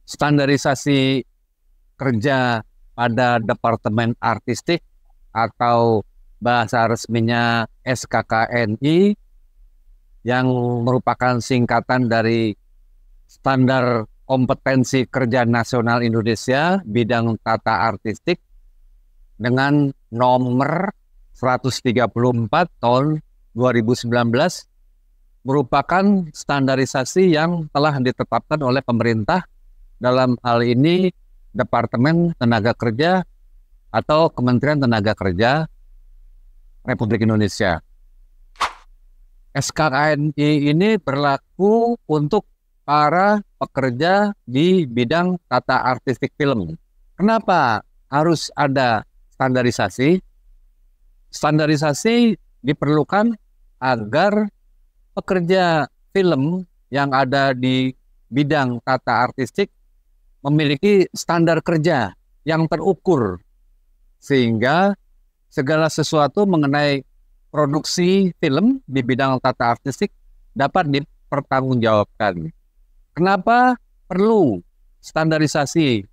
standarisasi kerja pada Departemen Artistik atau bahasa resminya SKKNI yang merupakan singkatan dari Standar Kompetensi Kerja Nasional Indonesia bidang tata artistik dengan nomor 134 tahun 2019 merupakan standarisasi yang telah ditetapkan oleh pemerintah, dalam hal ini Departemen Tenaga Kerja atau Kementerian Tenaga Kerja Republik Indonesia. SKKNI ini berlaku untuk para pekerja di bidang tata artistik film. Kenapa harus ada standarisasi? Standarisasi diperlukan agar pekerja film yang ada di bidang tata artistik memiliki standar kerja yang terukur, sehingga segala sesuatu mengenai produksi film di bidang tata artistik dapat dipertanggungjawabkan. Kenapa perlu standarisasi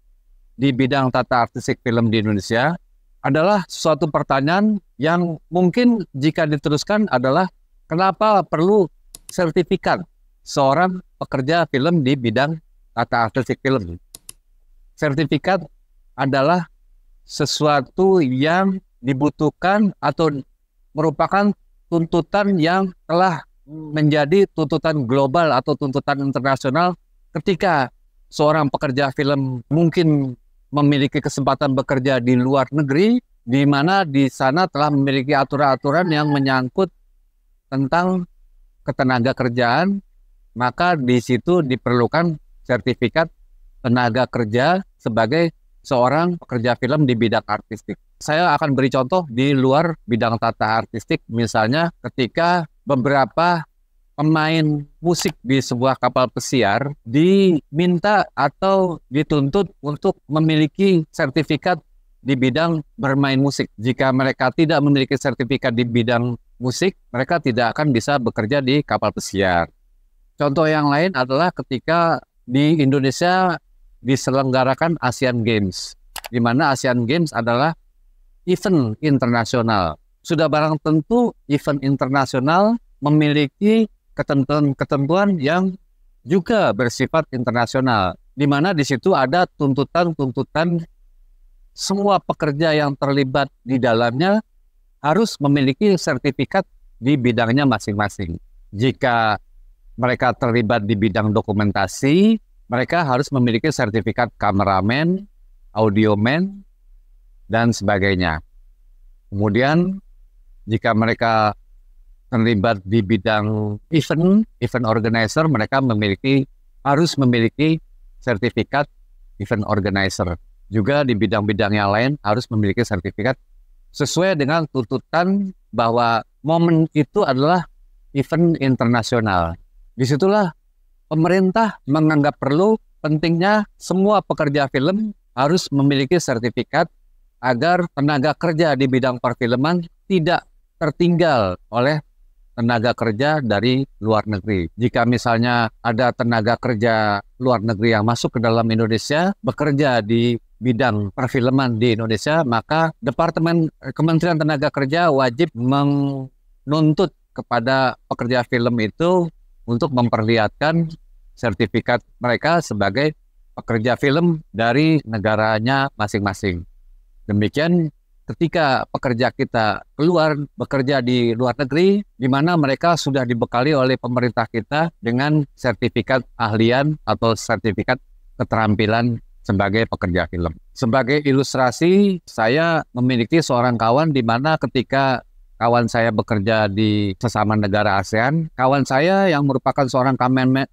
di bidang tata artistik film di Indonesia? Adalah suatu pertanyaan yang mungkin jika diteruskan adalah kenapa perlu sertifikat seorang pekerja film di bidang tata artistik film. Sertifikat adalah sesuatu yang dibutuhkan atau merupakan tuntutan yang telah menjadi tuntutan global atau tuntutan internasional ketika seorang pekerja film mungkin memiliki kesempatan bekerja di luar negeri, di mana di sana telah memiliki aturan-aturan yang menyangkut tentang ketenaga kerjaan, maka di situ diperlukan sertifikat tenaga kerja sebagai seorang pekerja film di bidang artistik. Saya akan beri contoh di luar bidang tata artistik, misalnya ketika beberapa pemain musik di sebuah kapal pesiar diminta atau dituntut untuk memiliki sertifikat di bidang bermain musik. Jika mereka tidak memiliki sertifikat di bidang musik, mereka tidak akan bisa bekerja di kapal pesiar. Contoh yang lain adalah ketika di Indonesia diselenggarakan Asian Games, di mana Asian Games adalah event internasional. Sudah barang tentu event internasional memiliki ketentuan-ketentuan yang juga bersifat internasional, di mana di situ ada tuntutan-tuntutan semua pekerja yang terlibat di dalamnya harus memiliki sertifikat di bidangnya masing-masing. Jika mereka terlibat di bidang dokumentasi, mereka harus memiliki sertifikat kameramen, audioman, dan sebagainya. Kemudian jika mereka terlibat di bidang event organizer, mereka harus memiliki sertifikat event organizer. Juga di bidang-bidang yang lain harus memiliki sertifikat sesuai dengan tuntutan bahwa momen itu adalah event internasional. Disitulah pemerintah menganggap perlu pentingnya semua pekerja film harus memiliki sertifikat agar tenaga kerja di bidang perfilman tidak tertinggal oleh tenaga kerja dari luar negeri. Jika misalnya ada tenaga kerja luar negeri yang masuk ke dalam Indonesia, bekerja di bidang perfilman di Indonesia, maka Kementerian Tenaga Kerja wajib menuntut kepada pekerja film itu untuk memperlihatkan sertifikat mereka sebagai pekerja film dari negaranya masing-masing. Demikian ketika pekerja kita keluar bekerja di luar negeri, di mana mereka sudah dibekali oleh pemerintah kita dengan sertifikat ahlian atau sertifikat keterampilan sebagai pekerja film. Sebagai ilustrasi, saya memiliki seorang kawan di mana ketika kawan saya bekerja di sesama negara ASEAN, kawan saya yang merupakan seorang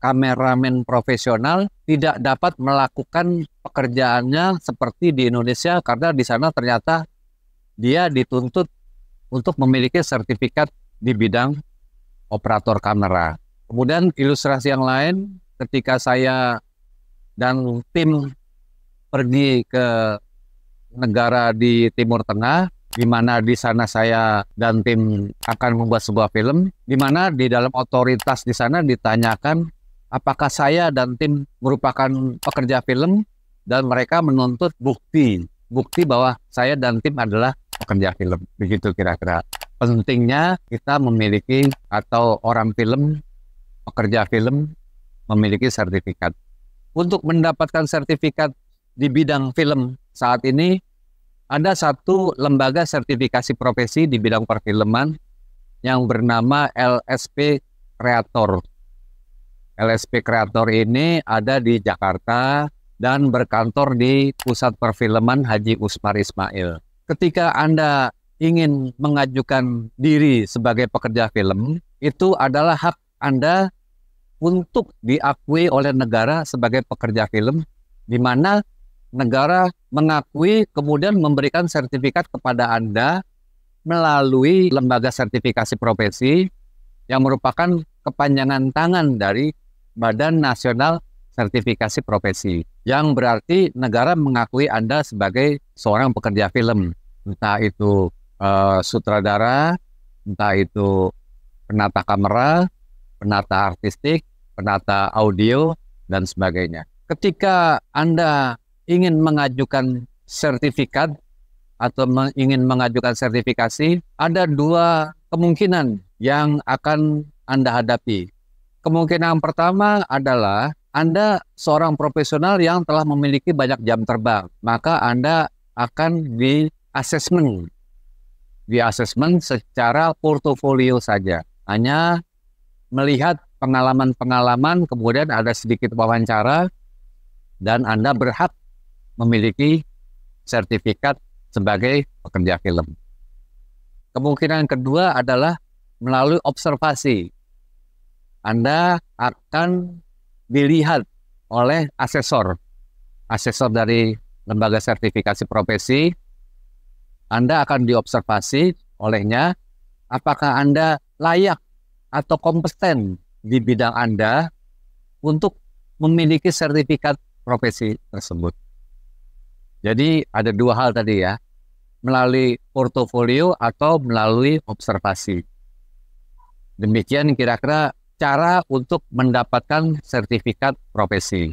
kameramen profesional tidak dapat melakukan pekerjaannya seperti di Indonesia karena di sana ternyata dia dituntut untuk memiliki sertifikat di bidang operator kamera. Kemudian ilustrasi yang lain, ketika saya dan tim pergi ke negara di Timur Tengah, di mana di sana saya dan tim akan membuat sebuah film, di mana di dalam otoritas di sana ditanyakan apakah saya dan tim merupakan pekerja film, dan mereka menuntut bukti bahwa saya dan tim adalah pekerja film. Begitu kira-kira. Pentingnya kita memiliki, atau orang film, pekerja film memiliki sertifikat. Untuk mendapatkan sertifikat di bidang film saat ini, ada satu lembaga sertifikasi profesi di bidang perfilman yang bernama LSP Creator. LSP Creator ini ada di Jakarta dan berkantor di Pusat Perfilman Haji Usmar Ismail. Ketika Anda ingin mengajukan diri sebagai pekerja film, itu adalah hak Anda untuk diakui oleh negara sebagai pekerja film, di mana negara mengakui kemudian memberikan sertifikat kepada Anda melalui lembaga sertifikasi profesi yang merupakan kepanjangan tangan dari Badan Nasional Sertifikasi Profesi, yang berarti negara mengakui Anda sebagai seorang pekerja film, entah itu sutradara, entah itu penata kamera, penata artistik, penata audio, dan sebagainya. Ketika Anda ingin mengajukan sertifikat atau ingin mengajukan sertifikasi, ada dua kemungkinan yang akan Anda hadapi. Kemungkinan pertama adalah Anda seorang profesional yang telah memiliki banyak jam terbang, maka Anda akan di-assessment secara portofolio saja. Hanya melihat pengalaman-pengalaman, kemudian ada sedikit wawancara, dan Anda berhak memiliki sertifikat sebagai pekerja film. Kemungkinan kedua adalah melalui observasi. Anda akan dilihat oleh asesor dari lembaga sertifikasi profesi. Anda akan diobservasi olehnya apakah Anda layak atau kompeten di bidang Anda untuk memiliki sertifikat profesi tersebut. Jadi ada dua hal tadi ya, melalui portofolio atau melalui observasi. Demikian kira-kira cara untuk mendapatkan sertifikat profesi.